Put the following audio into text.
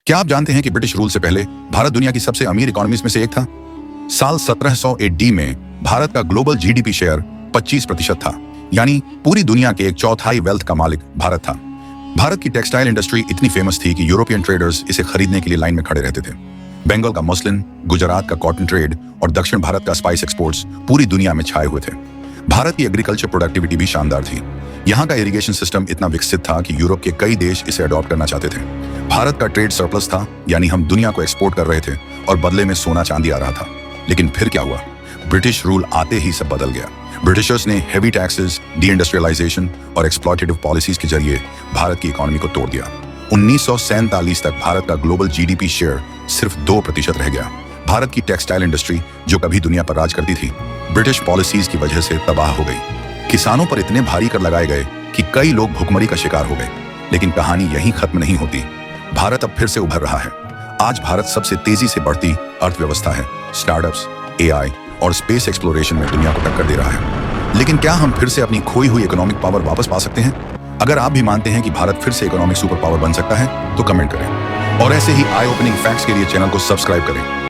क्या आप जानते हैं कि ब्रिटिश रूल से पहले भारत दुनिया की सबसे अमीर इकोनॉमीज में से एक था? साल 1700 AD में भारत का ग्लोबल जीडीपी शेयर 25% था, यानी पूरी दुनिया के एक चौथाई वेल्थ का मालिक भारत था। भारत की टेक्सटाइल इंडस्ट्री इतनी फेमस थी कि यूरोपियन ट्रेडर्स इसे खरीदने के लिए लाइन में खड़े रहते थे। बंगाल का मसलिन, गुजरात का कॉटन ट्रेड और दक्षिण भारत का स्पाइस एक्सपोर्ट्स पूरी दुनिया में छाए हुए थे। भारत की एग्रीकल्चर प्रोडक्टिविटी भी शानदार थी। यहाँ का इरिगेशन सिस्टम इतना विकसित था कि यूरोप के कई देश इसे अडॉप्ट करना चाहते थे। भारत का ट्रेड सरप्लस था, यानी हम दुनिया को एक्सपोर्ट कर रहे थे और बदले में सोना चांदी आ रहा था। लेकिन फिर क्या हुआ? ब्रिटिश रूल आते ही सब बदल गया। ब्रिटिशर्स ने हेवी टैक्सेस, डी इंडस्ट्रियलाइजेशन और एक्सप्लॉयटेटिव पॉलिसीज के जरिए भारत की इकोनॉमी को तोड़ दिया। 1947 तक भारत का ग्लोबल जीडीपी शेयर सिर्फ 2% रह गया। भारत की टेक्सटाइल इंडस्ट्री, जो कभी दुनिया पर राज करती थी, ब्रिटिश पॉलिसीज की वजह से तबाह हो गई। किसानों पर इतने भारी कर लगाए गए कि कई लोग भुखमरी का शिकार हो गए। लेकिन कहानी यहीं खत्म नहीं होती। भारत अब फिर से उभर रहा है। आज भारत सबसे तेजी से बढ़ती अर्थव्यवस्था है। स्टार्टअप्स, AI और स्पेस एक्सप्लोरेशन में दुनिया को टक्कर दे रहा है। लेकिन क्या हम फिर से अपनी खोई हुई इकोनॉमिक पावर वापस पा सकते हैं? अगर आप भी मानते हैं कि भारत फिर से इकोनॉमिक सुपर पावर बन सकता है, तो कमेंट करें और ऐसे ही आई ओपनिंग फैक्ट्स के लिए चैनल को सब्सक्राइब करें।